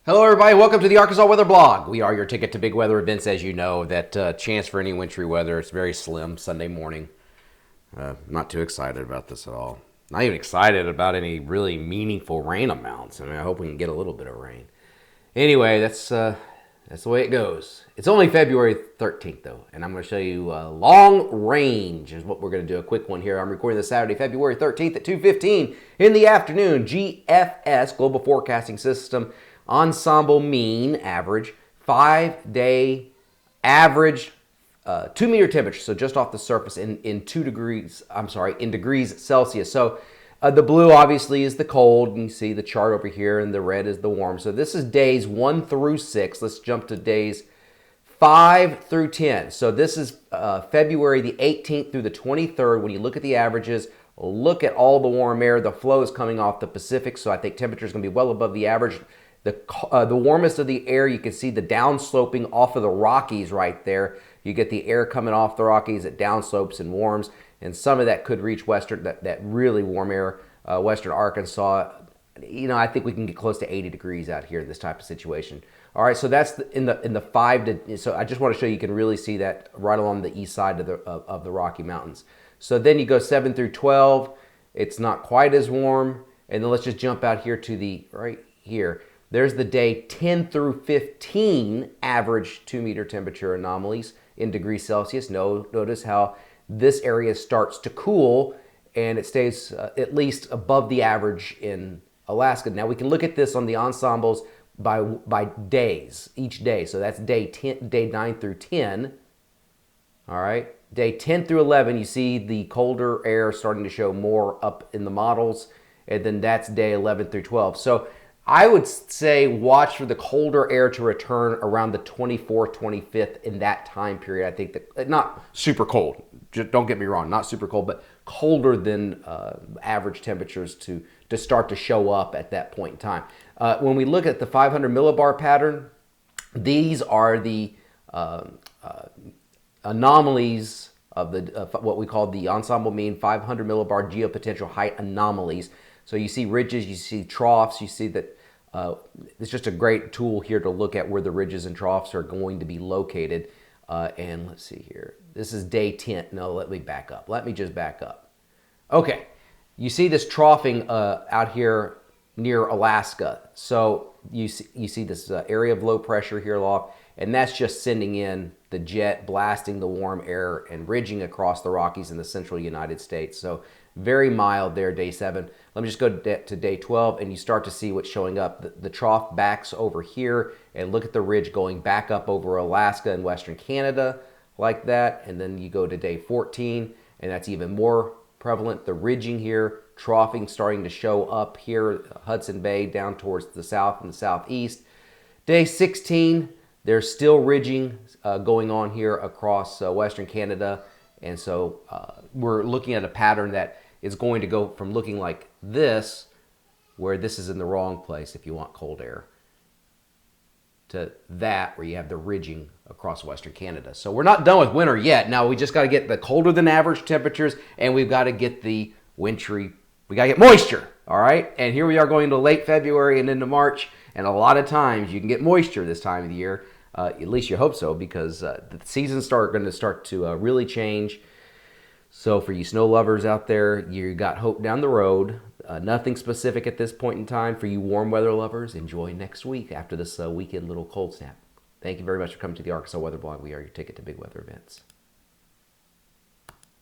Hello everybody, welcome to the Arkansas Weather Blog. We are your ticket to big weather events. As you know, that chance for any wintry weather is very slim Sunday morning. Not too excited about this at all. Not even excited about any really meaningful rain amounts. I mean, I hope we can get a little bit of rain. Anyway, that's the way it goes. It's only February 13th though, and I'm going to show you long range is what we're going to do. A quick one here. I'm recording this Saturday, February 13th at 2:15 in the afternoon. GFS, Global Forecasting System. Ensemble mean average 5-day average 2-meter temperature, so just off the surface in 2 degrees, I'm sorry, in degrees Celsius. So the blue obviously is the cold, and you see the chart over here, and the red is the warm. So this is days 1 through 6. Let's jump to days 5 through 10. So this is February the 18th through the 23rd. When you look at the averages, look at all the warm air. The flow is coming off the Pacific, so I think temperature is going to be well above the average. The warmest of the air, you can see the downsloping off of the Rockies right there. You get the air coming off the Rockies, it downslopes and warms, and some of that could reach western, that really warm air, western Arkansas. You know, I think we can get close to 80 degrees out here in this type of situation. All right, so that's in the 5 to. So I just want to show you can really see that right along the east side of the Rocky Mountains. So then you go 7 through 12. It's not quite as warm, and then let's just jump out here to the right here. There's the day 10 through 15 average 2-meter temperature anomalies in degrees Celsius. Notice how this area starts to cool and it stays at least above the average in Alaska. Now we can look at this on the ensembles by days, each day. So that's day 9 through 10. All right. Day 10 through 11, you see the colder air starting to show more up in the models. And then that's day 11 through 12. So I would say watch for the colder air to return around the 24th, 25th in that time period. I think that not super cold. Just don't get me wrong, not super cold, but colder than average temperatures to start to show up at that point in time. When we look at the 500 millibar pattern, these are the anomalies of what we call the ensemble mean 500 millibar geopotential height anomalies. So you see ridges, you see troughs, you see that it's just a great tool here to look at where the ridges and troughs are going to be located. And let's see here. This is day 10. No, let me back up. Let me just back up. Okay, you see this troughing out here near Alaska. So you see this area of low pressure here aloft, and that's just sending in the jet, blasting the warm air and ridging across the Rockies in the central United States. So very mild there, day 7. Let me just go to day 12, and you start to see what's showing up. The trough backs over here, and look at the ridge going back up over Alaska and western Canada like that. And then you go to day 14, and that's even more prevalent. The ridging here, troughing starting to show up here, Hudson Bay down towards the south and the southeast. Day 16, there's still ridging going on here across western Canada. And so we're looking at a pattern that is going to go from looking like this, where this is in the wrong place if you want cold air, to that where you have the ridging across western Canada. So we're not done with winter yet. Now we just got to get the colder than average temperatures, and we've got to get the wintry, we got to get moisture, all right? And here we are going to late February and into March, and a lot of times you can get moisture this time of the year. At least you hope so, because the seasons going to start to really change. So for you snow lovers out there, you got hope down the road. Nothing specific at this point in time. For you warm weather lovers, enjoy next week after this weekend little cold snap. Thank you very much for coming to the Arkansas Weather Blog. We are your ticket to big weather events.